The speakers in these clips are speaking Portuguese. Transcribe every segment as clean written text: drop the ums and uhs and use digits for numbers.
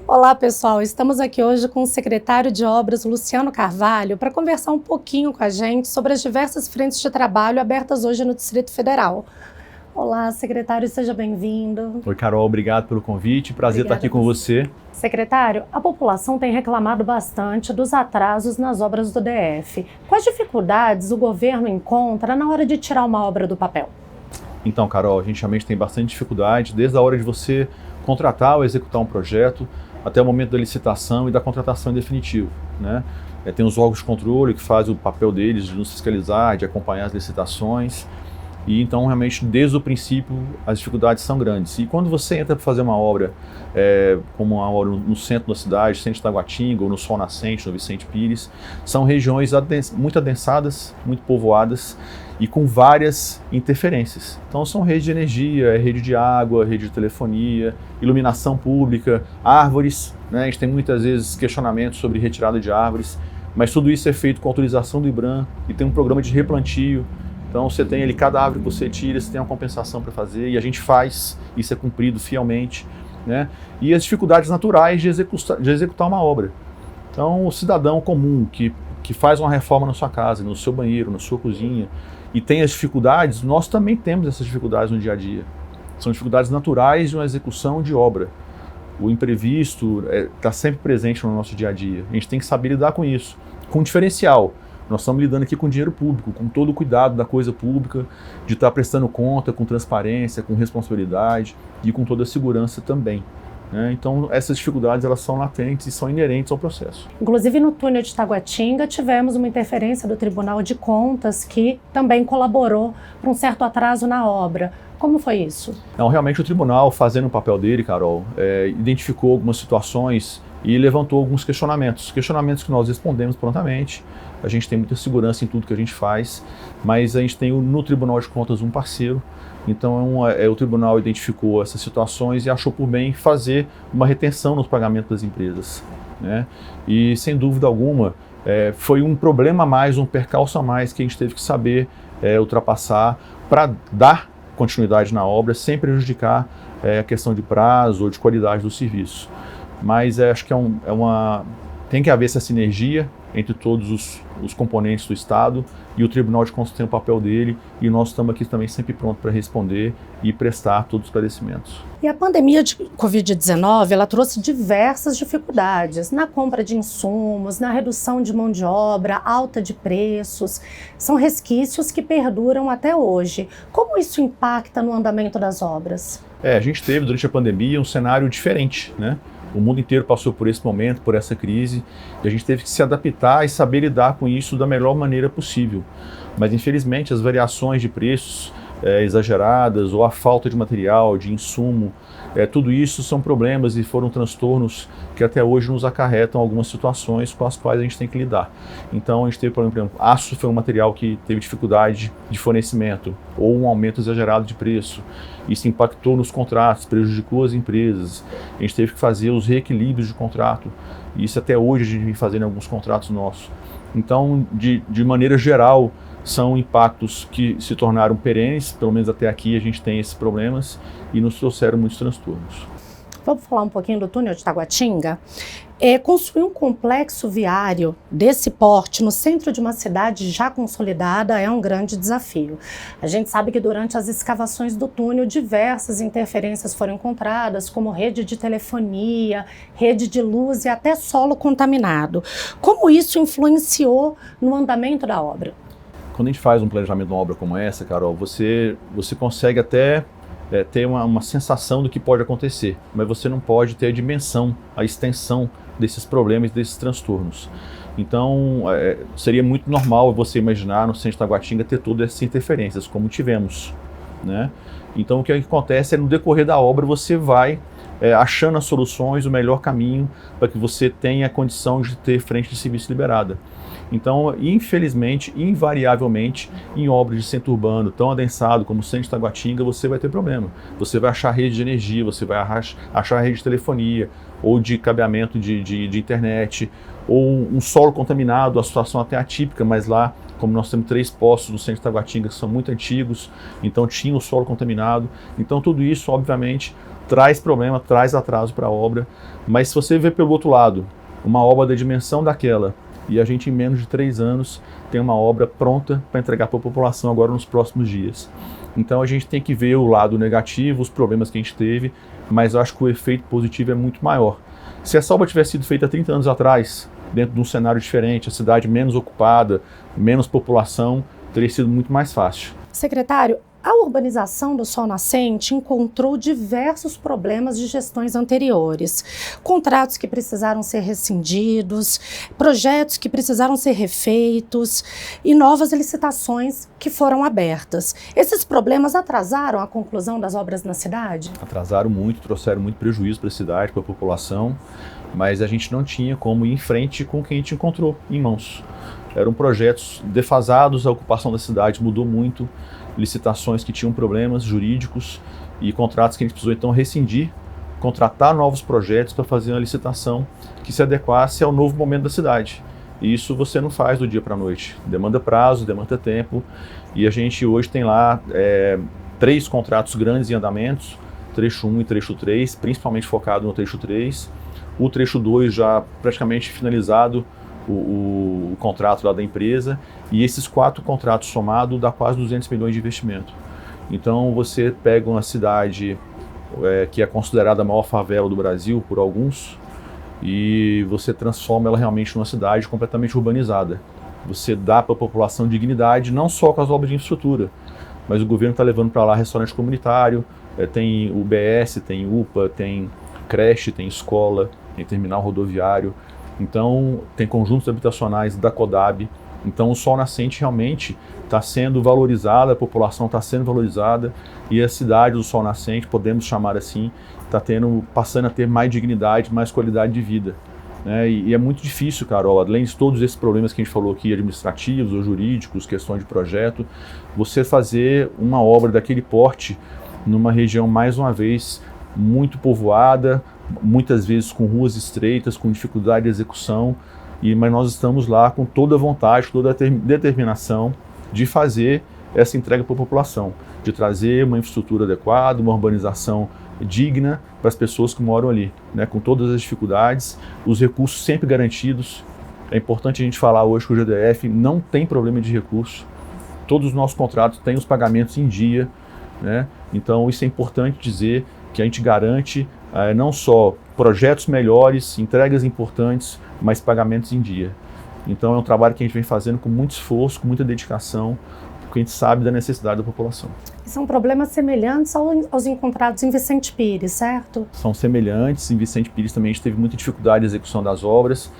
Olá, pessoal. Estamos aqui hoje com o secretário de Obras, Luciano Carvalho, para conversar um pouquinho com a gente sobre as diversas frentes de trabalho abertas hoje no Distrito Federal. Olá, secretário, seja bem-vindo. Oi, Carol, obrigado pelo convite. Prazer estar aqui com você. Secretário, a população tem reclamado bastante dos atrasos nas obras do DF. Quais dificuldades o governo encontra na hora de tirar uma obra do papel? Então, Carol, a gente realmente tem bastante dificuldade, desde a hora de você contratar ou executar um projeto, até o momento da licitação e da contratação em definitivo, né? Tem os órgãos de controle que fazem o papel deles de nos fiscalizar, de acompanhar as licitações. E então, realmente, desde o princípio, as dificuldades são grandes. E quando você entra para fazer uma obra, como uma obra no centro da cidade, centro de Taguatinga, ou no Sol Nascente, no Vicente Pires, são regiões muito adensadas, muito povoadas e com várias interferências. Então, são redes de energia, rede de água, rede de telefonia, iluminação pública, árvores, né? A gente tem muitas vezes questionamentos sobre retirada de árvores, mas tudo isso é feito com autorização do IBRAM e tem um programa de replantio. Então você tem ali, cada árvore que você tira, você tem uma compensação para fazer, e a gente faz, isso é cumprido fielmente, né? E as dificuldades naturais de executar uma obra. Então o cidadão comum que faz uma reforma na sua casa, no seu banheiro, na sua cozinha, e tem as dificuldades, nós também temos essas dificuldades no dia a dia. São dificuldades naturais de uma execução de obra. O imprevisto está sempre presente no nosso dia a dia. A gente tem que saber lidar com isso, com um diferencial. Nós estamos lidando aqui com dinheiro público, com todo o cuidado da coisa pública, de estar prestando conta com transparência, com responsabilidade e com toda a segurança também, né? Então, essas dificuldades elas são latentes e são inerentes ao processo. Inclusive, no túnel de Taguatinga, tivemos uma interferência do Tribunal de Contas que também colaborou para um certo atraso na obra. Como foi isso? Não, realmente o tribunal, fazendo o papel dele, Carol, identificou algumas situações e levantou alguns questionamentos que nós respondemos prontamente. A gente tem muita segurança em tudo que a gente faz, mas a gente tem no Tribunal de Contas um parceiro, então o tribunal identificou essas situações e achou por bem fazer uma retenção nos pagamentos das empresas, né? E sem dúvida alguma, foi um problema a mais, um percalço a mais que a gente teve que saber ultrapassar para dar continuidade na obra, sem prejudicar a questão de prazo ou de qualidade do serviço. Mas acho que tem que haver essa sinergia entre todos os componentes do Estado, e o Tribunal de Contas tem o papel dele, e nós estamos aqui também sempre prontos para responder e prestar todos os esclarecimentos. E a pandemia de Covid-19, ela trouxe diversas dificuldades na compra de insumos, na redução de mão de obra, alta de preços. São resquícios que perduram até hoje. Como isso impacta no andamento das obras? A gente teve durante a pandemia um cenário diferente, né? O mundo inteiro passou por esse momento, por essa crise, e a gente teve que se adaptar e saber lidar com isso da melhor maneira possível. Mas, infelizmente, as variações de preços exageradas, ou a falta de material, de insumo, tudo isso são problemas e foram transtornos que até hoje nos acarretam algumas situações com as quais a gente tem que lidar. Então, a gente teve, por exemplo, aço foi um material que teve dificuldade de fornecimento, ou um aumento exagerado de preço. Isso impactou nos contratos, prejudicou as empresas. A gente teve que fazer os reequilíbrios de contrato. Isso até hoje a gente vem fazendo em alguns contratos nossos. Então, de maneira geral, são impactos que se tornaram perenes, pelo menos até aqui a gente tem esses problemas, e nos trouxeram muitos transtornos. Vamos falar um pouquinho do túnel de Taguatinga? Construir um complexo viário desse porte no centro de uma cidade já consolidada é um grande desafio. A gente sabe que durante as escavações do túnel, diversas interferências foram encontradas, como rede de telefonia, rede de luz e até solo contaminado. Como isso influenciou no andamento da obra? Quando a gente faz um planejamento de uma obra como essa, Carol, você consegue até ter uma sensação do que pode acontecer, mas você não pode ter a dimensão, a extensão desses problemas, desses transtornos. Então, seria muito normal você imaginar no centro de Taguatinga ter todas essas interferências, como tivemos, né? Então, o que acontece é no decorrer da obra você vai achando as soluções, o melhor caminho para que você tenha a condição de ter frente de serviço liberada. Então, infelizmente, invariavelmente, em obras de centro urbano tão adensado como o centro de Taguatinga, você vai ter problema. Você vai achar rede de energia, você vai achar rede de telefonia, ou de cabeamento de internet, ou um solo contaminado, a situação até atípica, mas lá, como nós temos 3 poços no centro de Taguatinga que são muito antigos, então tinha o solo contaminado. Então tudo isso, obviamente, traz problema, traz atraso para a obra, mas se você ver pelo outro lado, uma obra da dimensão daquela, e a gente em menos de 3 anos tem uma obra pronta para entregar para a população agora nos próximos dias. Então a gente tem que ver o lado negativo, os problemas que a gente teve, mas eu acho que o efeito positivo é muito maior. Se essa obra tivesse sido feita 30 anos atrás, dentro de um cenário diferente, a cidade menos ocupada, menos população, teria sido muito mais fácil. Secretário, a urbanização do Sol Nascente encontrou diversos problemas de gestões anteriores. Contratos que precisaram ser rescindidos, projetos que precisaram ser refeitos e novas licitações que foram abertas. Esses problemas atrasaram a conclusão das obras na cidade? Atrasaram muito, trouxeram muito prejuízo para a cidade, para a população, mas a gente não tinha como ir em frente com o que a gente encontrou em mãos. Eram projetos defasados, a ocupação da cidade mudou muito, licitações que tinham problemas jurídicos e contratos que a gente precisou então rescindir, contratar novos projetos para fazer uma licitação que se adequasse ao novo momento da cidade. E isso você não faz do dia para a noite, demanda prazo, demanda tempo, e a gente hoje tem lá 3 contratos grandes em andamentos, trecho 1 e trecho 3, principalmente focado no trecho 3, o trecho 2 já praticamente finalizado, o contrato lá da empresa, e esses 4 contratos somados dá quase 200 milhões de investimento. Então você pega uma cidade que é considerada a maior favela do Brasil por alguns, e você transforma ela realmente numa cidade completamente urbanizada. Você dá para a população dignidade, não só com as obras de infraestrutura, mas o governo está levando para lá restaurante comunitário, tem UBS, tem UPA, tem creche, tem escola, tem terminal rodoviário. Então, tem conjuntos habitacionais da CODAB. Então, o Sol Nascente realmente está sendo valorizado, a população está sendo valorizada, e a cidade do Sol Nascente, podemos chamar assim, está passando a ter mais dignidade, mais qualidade de vida. Né? E é muito difícil, Carol, além de todos esses problemas que a gente falou aqui, administrativos ou jurídicos, questões de projeto, você fazer uma obra daquele porte numa região, mais uma vez, muito povoada, muitas vezes com ruas estreitas, com dificuldade de execução, mas nós estamos lá com toda a vontade, toda a determinação de fazer essa entrega para a população, de trazer uma infraestrutura adequada, uma urbanização digna para as pessoas que moram ali, né, com todas as dificuldades, os recursos sempre garantidos. É importante a gente falar hoje que o GDF não tem problema de recurso, todos os nossos contratos têm os pagamentos em dia, né? Então isso é importante dizer, que a gente garante não só projetos melhores, entregas importantes, mas pagamentos em dia. Então é um trabalho que a gente vem fazendo com muito esforço, com muita dedicação, porque a gente sabe da necessidade da população. São problemas semelhantes aos encontrados em Vicente Pires, certo? São semelhantes. Em Vicente Pires também a gente teve muita dificuldade de execução das obras.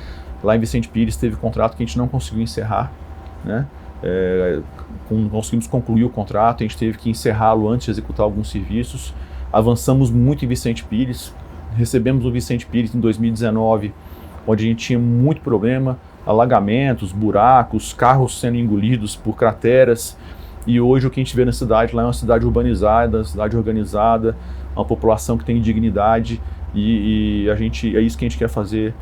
Lá em Vicente Pires teve contrato que a gente não conseguiu encerrar, né? Conseguimos concluir o contrato, a gente teve que encerrá-lo antes de executar alguns serviços. Avançamos muito em Vicente Pires, recebemos o Vicente Pires em 2019, onde a gente tinha muito problema, alagamentos, buracos, carros sendo engolidos por crateras, e hoje o que a gente vê na cidade lá é uma cidade urbanizada, uma cidade organizada, uma população que tem dignidade, e é isso que a gente quer fazer,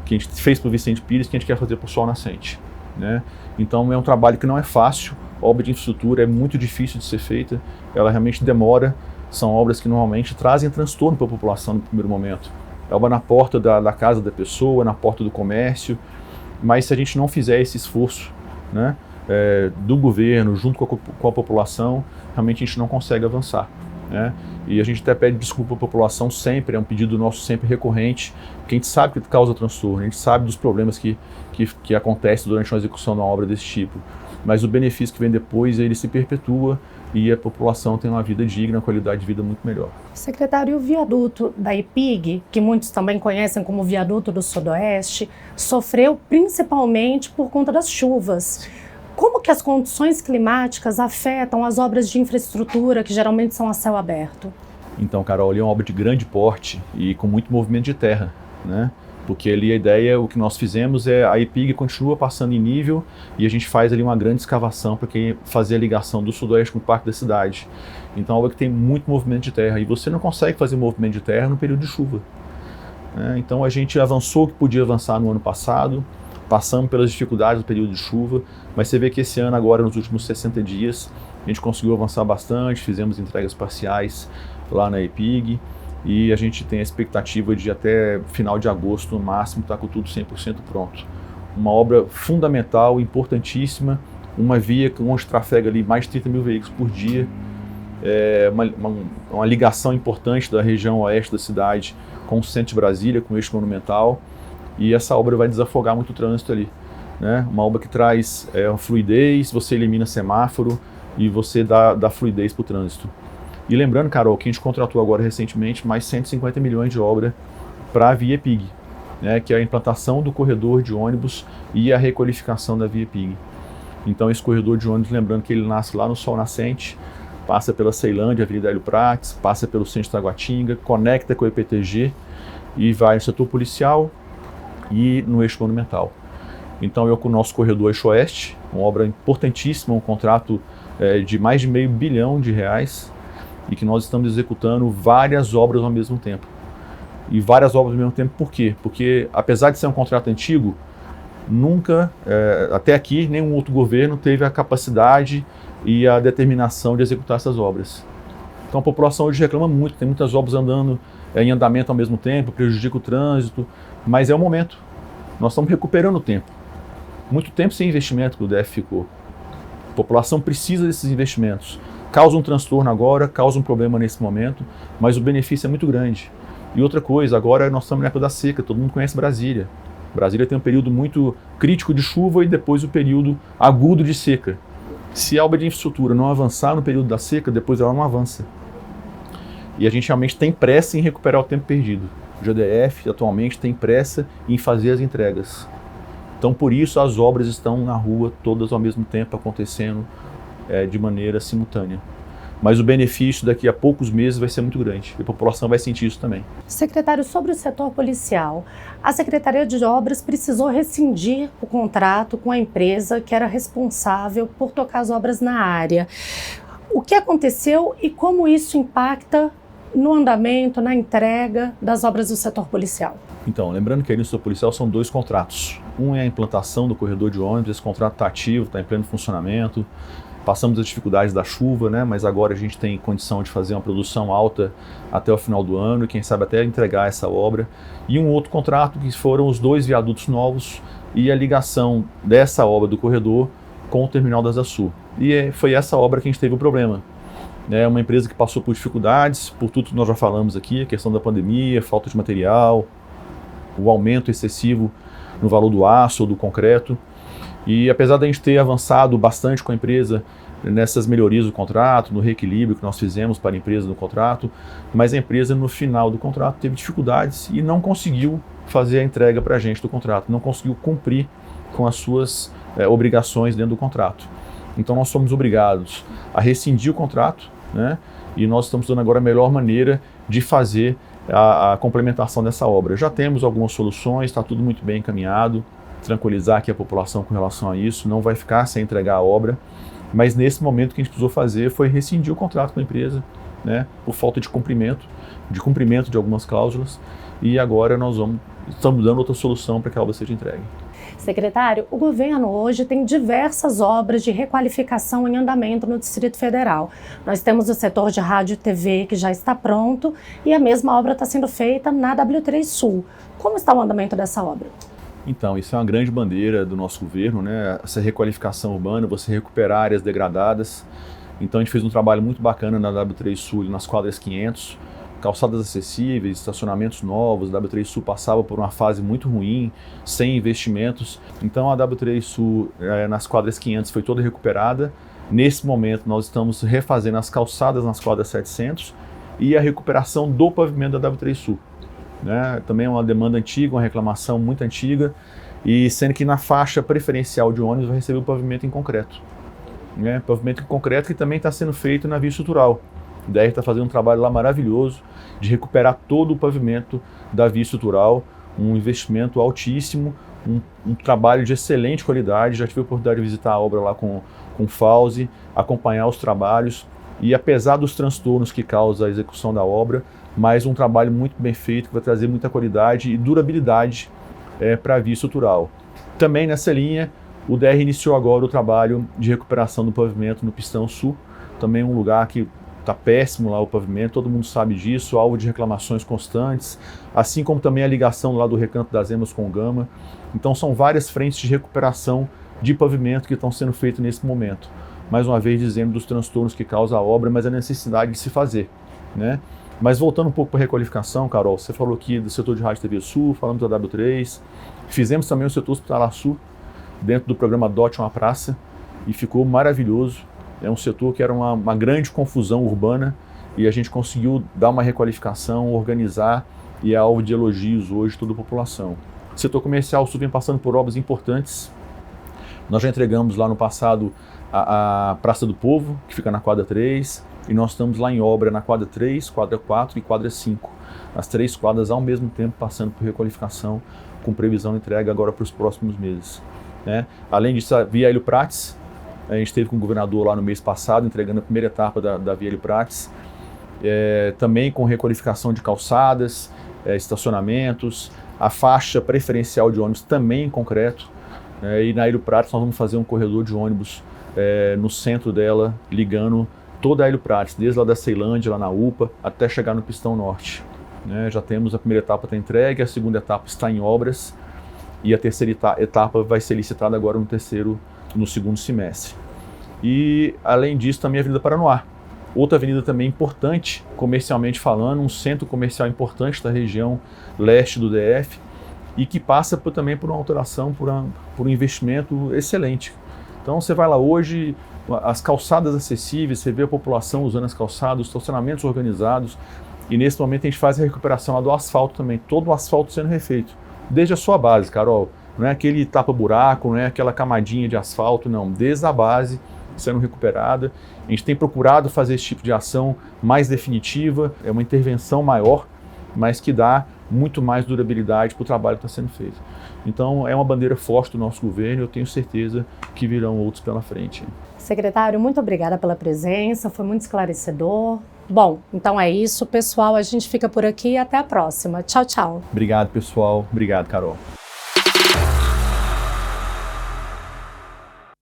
que a gente fez para o Vicente Pires, que a gente quer fazer para o Sol Nascente, né? Então é um trabalho que não é fácil, a obra de infraestrutura é muito difícil de ser feita, ela realmente demora. São obras que normalmente trazem transtorno para a população no primeiro momento. É obra na porta da casa da pessoa, na porta do comércio, mas se a gente não fizer esse esforço, né, do governo, junto com a população, realmente a gente não consegue avançar. Né? E a gente até pede desculpa à população sempre, é um pedido nosso sempre recorrente, porque a gente sabe que causa transtorno, a gente sabe dos problemas que acontecem durante uma execução de uma obra desse tipo, mas o benefício que vem depois, ele se perpetua, e a população tem uma vida digna, uma qualidade de vida muito melhor. Secretário, o viaduto da EPIG, que muitos também conhecem como viaduto do Sudoeste, sofreu principalmente por conta das chuvas. Como que as condições climáticas afetam as obras de infraestrutura, que geralmente são a céu aberto? Então, Carol, ali é uma obra de grande porte e com muito movimento de terra, né? Porque ali a ideia, o que nós fizemos a EPIG continua passando em nível e a gente faz ali uma grande escavação para fazer a ligação do Sudoeste com o Parque da Cidade. Então é uma obra que tem muito movimento de terra e você não consegue fazer movimento de terra no período de chuva. né? Então a gente avançou o que podia avançar no ano passado, passamos pelas dificuldades do período de chuva, mas você vê que esse ano agora, nos últimos 60 dias, a gente conseguiu avançar bastante, fizemos entregas parciais lá na EPIG, e a gente tem a expectativa de até final de agosto, no máximo, estar com tudo 100% pronto. Uma obra fundamental, importantíssima, uma via onde trafega ali mais de 30 mil veículos por dia, uma ligação importante da região oeste da cidade com o centro de Brasília, com o eixo monumental, e essa obra vai desafogar muito o trânsito ali, né? Uma obra que traz fluidez, você elimina semáforo e você dá fluidez para o trânsito. E lembrando, Carol, que a gente contratou agora recentemente mais 150 milhões de obra para a Via EPIG, né, que é a implantação do corredor de ônibus e a requalificação da Via EPIG. Então esse corredor de ônibus, lembrando que ele nasce lá no Sol Nascente, passa pela Ceilândia, Avenida Hélio Prates, passa pelo centro de Taguatinga, conecta com o EPTG e vai no setor policial e no eixo monumental. Então com o nosso corredor eixo oeste, uma obra importantíssima, um contrato de mais de R$500 bilhão, e que nós estamos executando várias obras ao mesmo tempo. E várias obras ao mesmo tempo por quê? Porque apesar de ser um contrato antigo, nunca, até aqui, nenhum outro governo teve a capacidade e a determinação de executar essas obras. Então a população hoje reclama muito, tem muitas obras andando em andamento ao mesmo tempo, prejudica o trânsito, mas é o momento. Nós estamos recuperando o tempo. Muito tempo sem investimento que o DF ficou. A população precisa desses investimentos. Causa um transtorno agora, causa um problema nesse momento, mas o benefício é muito grande. E outra coisa, agora nós estamos na época da seca, todo mundo conhece Brasília. Brasília tem um período muito crítico de chuva e depois o período agudo de seca. Se a obra de infraestrutura não avançar no período da seca, depois ela não avança. E a gente realmente tem pressa em recuperar o tempo perdido. O GDF atualmente tem pressa em fazer as entregas. Então por isso as obras estão na rua todas ao mesmo tempo acontecendo de maneira simultânea. Mas o benefício daqui a poucos meses vai ser muito grande e a população vai sentir isso também. Secretário, sobre o setor policial, a Secretaria de Obras precisou rescindir o contrato com a empresa que era responsável por tocar as obras na área. O que aconteceu e como isso impacta no andamento, na entrega das obras do setor policial? Então, lembrando que aí no setor policial são 2 contratos. Um é a implantação do corredor de ônibus, esse contrato está ativo, está em pleno funcionamento. Passamos as dificuldades da chuva, né? Mas agora a gente tem condição de fazer uma produção alta até o final do ano e quem sabe até entregar essa obra. E um outro contrato que foram os 2 viadutos novos e a ligação dessa obra do corredor com o terminal da Asa Sul. E foi essa obra que a gente teve o problema. É uma empresa que passou por dificuldades, por tudo que nós já falamos aqui, a questão da pandemia, falta de material, o aumento excessivo no valor do aço ou do concreto. E apesar da gente ter avançado bastante com a empresa nessas melhorias do contrato, no reequilíbrio que nós fizemos para a empresa no contrato, mas a empresa no final do contrato teve dificuldades e não conseguiu fazer a entrega para a gente do contrato, não conseguiu cumprir com as suas obrigações dentro do contrato. Então nós somos obrigados a rescindir o contrato, né? E nós estamos dando agora a melhor maneira de fazer a complementação dessa obra. Já temos algumas soluções, está tudo muito bem encaminhado, tranquilizar aqui a população com relação a isso, não vai ficar sem entregar a obra, mas nesse momento o que a gente precisou fazer foi rescindir o contrato com a empresa, né, por falta de cumprimento de algumas cláusulas, e agora nós estamos dando outra solução para que a obra seja entregue. Secretário, o governo hoje tem diversas obras de requalificação em andamento no Distrito Federal. Nós temos o setor de rádio e TV que já está pronto e a mesma obra está sendo feita na W3 Sul. Como está o andamento dessa obra? Então, isso é uma grande bandeira do nosso governo, né? Essa requalificação urbana, você recuperar áreas degradadas. Então a gente fez um trabalho muito bacana na W3 Sul, nas quadras 500, calçadas acessíveis, estacionamentos novos. A W3 Sul passava por uma fase muito ruim, sem investimentos. Então a W3 Sul, nas quadras 500, foi toda recuperada. Nesse momento nós estamos refazendo as calçadas nas quadras 700 e a recuperação do pavimento da W3 Sul. Né? Também é uma demanda antiga, uma reclamação muito antiga, e sendo que na faixa preferencial de ônibus vai receber o pavimento em concreto. Né? Pavimento em concreto que também está sendo feito na via estrutural. O DR está fazendo um trabalho lá maravilhoso de recuperar todo o pavimento da via estrutural, um investimento altíssimo, um trabalho de excelente qualidade. Já tive a oportunidade de visitar a obra lá com o Fauzi, acompanhar os trabalhos, e apesar dos transtornos que causa a execução da obra, mas um trabalho muito bem feito que vai trazer muita qualidade e durabilidade para a via estrutural. Também nessa linha, o DR iniciou agora o trabalho de recuperação do pavimento no Pistão Sul, também um lugar que está péssimo lá o pavimento, todo mundo sabe disso, alvo de reclamações constantes, assim como também a ligação lá do Recanto das Emas com o Gama. Então são várias frentes de recuperação de pavimento que estão sendo feitas nesse momento. Mais uma vez dizendo dos transtornos que causa a obra, mas a necessidade de se fazer, né? Mas voltando um pouco para a requalificação, Carol, você falou aqui do setor de Rádio TV Sul, falamos da W3, fizemos também o setor hospitalar Sul, dentro do programa Dote uma Praça, e ficou maravilhoso. É um setor que era uma grande confusão urbana e a gente conseguiu dar uma requalificação, organizar e é alvo de elogios hoje de toda a população. O setor comercial Sul vem passando por obras importantes. Nós já entregamos lá no passado a Praça do Povo, que fica na quadra 3, e nós estamos lá em obra na quadra 3, quadra 4 e quadra 5. As 3 quadras ao mesmo tempo passando por requalificação, com previsão de entrega agora para os próximos meses, né? Além disso, a Via Hélio Prates, a gente esteve com o governador lá no mês passado, entregando a primeira etapa da Via Hélio Prates, também com requalificação de calçadas, estacionamentos, a faixa preferencial de ônibus também em concreto, e na Hélio Prates nós vamos fazer um corredor de ônibus no centro dela, ligando toda a Hélio Prates, desde lá da Ceilândia, lá na UPA, até chegar no Pistão Norte. Já temos a primeira etapa está entregue, a segunda etapa está em obras e a terceira etapa vai ser licitada agora no segundo semestre. E além disso também a Avenida Paranoá, outra avenida também importante, comercialmente falando, um centro comercial importante da região leste do DF e que passa também por uma alteração, por um investimento excelente. Então você vai lá hoje, as calçadas acessíveis, você vê a população usando as calçadas, os estacionamentos organizados e nesse momento a gente faz a recuperação lá do asfalto também, todo o asfalto sendo refeito, desde a sua base, Carol. Não é aquele tapa-buraco, não é aquela camadinha de asfalto, não. Desde a base sendo recuperada. A gente tem procurado fazer esse tipo de ação mais definitiva, é uma intervenção maior, mas que dá muito mais durabilidade para o trabalho que está sendo feito. Então é uma bandeira forte do nosso governo e eu tenho certeza que virão outros pela frente. Secretário, muito obrigada pela presença, foi muito esclarecedor. Bom, então é isso, pessoal, a gente fica por aqui e até a próxima. Tchau, tchau. Obrigado, pessoal. Obrigado, Carol.